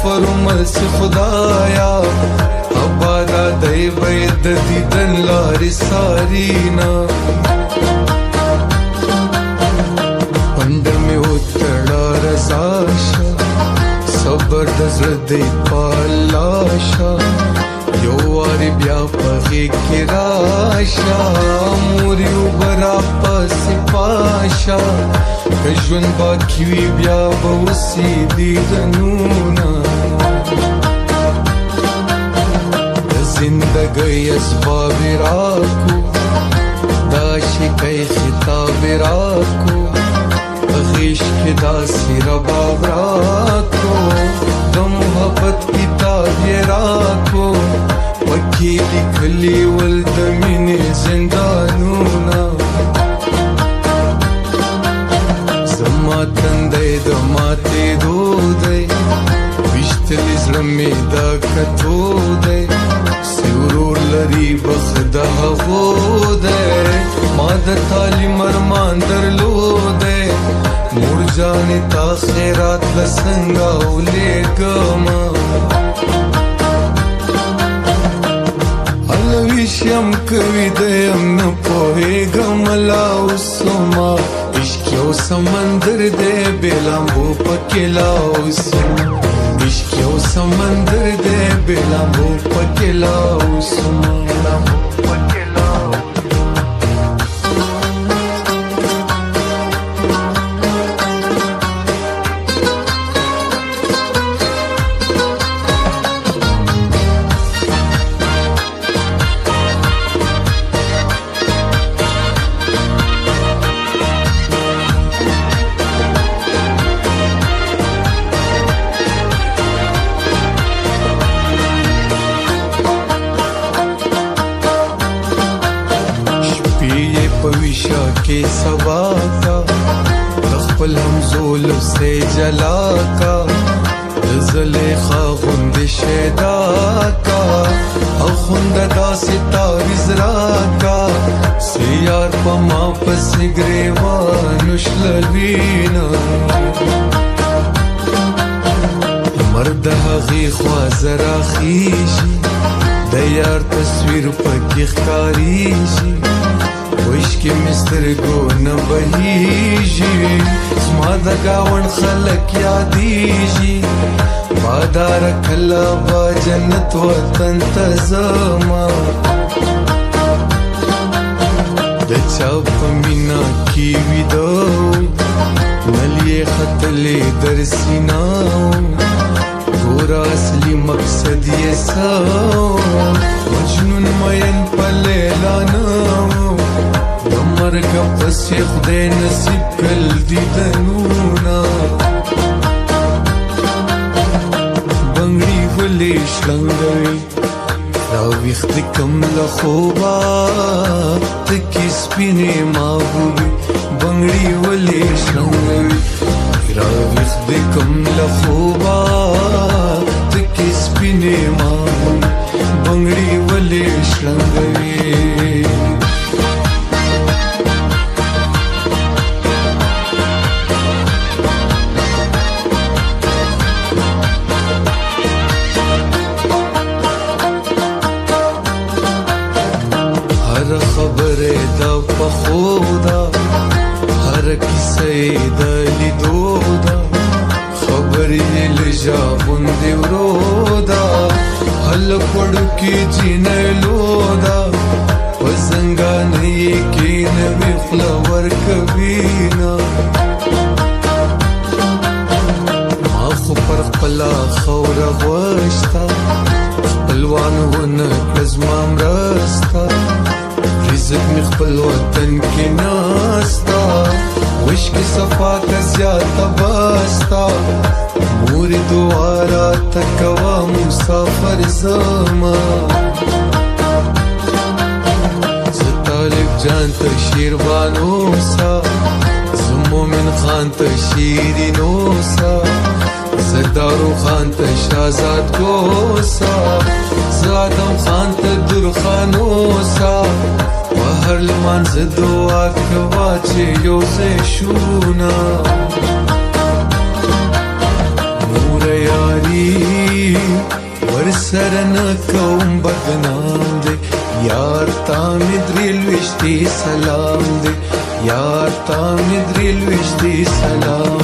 سفر ملس خدایا ابادا دی بید دیدن لاری سارینا پندر میں اتڑا رزاشا صبر دزر دی پالاشا یو واری بیا پغی کی راشا موریو برا پسی پاشا کجون باکیوی بیا باوسی دیدنونا زندگی اسباب راکو داشی کئی خطاب راکو غیش کی داسی رباب راکو دا محبت کتاب راکو پکی لکھلی والدمین زندانونا زما تندی دا ماتی دو دی ویشتلی زرمی دا کتو دی سیورور لری بخدا غو دی ما دا تالی مرمان درلو دی مور جانی تا خیرات لسنگا اولی گما علویشیم کوی دیم نپوی گملا اسما عشق یو سمندر دے بیلامبو پکیلاو اسما عشق یو سمندر دے بیلامبو پکیلاو اسما पविशा के सवा का तखपल हमजोल से जला का ज़लेखा गुंद शेदा का अखुंद दासी ताविज़रा का सियार पमा पस ग्रेवा नुशलवीना मर्द हगी ख्वाजरा खीशी दयार तस्वीर पकी खारीशी وشکی مسترگو نبهیجی زما دا گاون خلق یادیجی بادار کلا با جنت وطن تزما دا چاپ مینا کی ویدو نلی خطلی در سیناو گورا اصلی مقصد یہ ساو مجنون مین پلیلاناو مرگ پس خدای نصیب کل دیدنونا بنگڑی ولی شلنگوی راویخت کم لخوبا تکی سپینی محبوبی بنگڑی ولی شلنگوی راویخت کم لخوبا تکی سپینی محبوبی بنگڑی ولی شلنگوی خبر دا پخودا هر کسی دا لیدودا خبری لجا بندی ورودا حل پڑو کی جینلودا وزنگانی کی نوی خلور کبینا ما خو پر خپلا خور غوشتا خپلوان ونکز مامرستا رزق می خپل وطن کی ناستا وشک صفا کا زیادہ باستا موری دوارا تکوا مسافر زما زطالب جان تشیر بانوسا زمومن خان تشیرینوسا زدارو خان تشازاد گوسا زادم خان تدرخانوسا وهر لمن زدوا كواچي يوزشونا نور ياري سر نکوم بدنام دی یار تا می دریل وشتی سلام دی یار تا می دریل وشتی سلام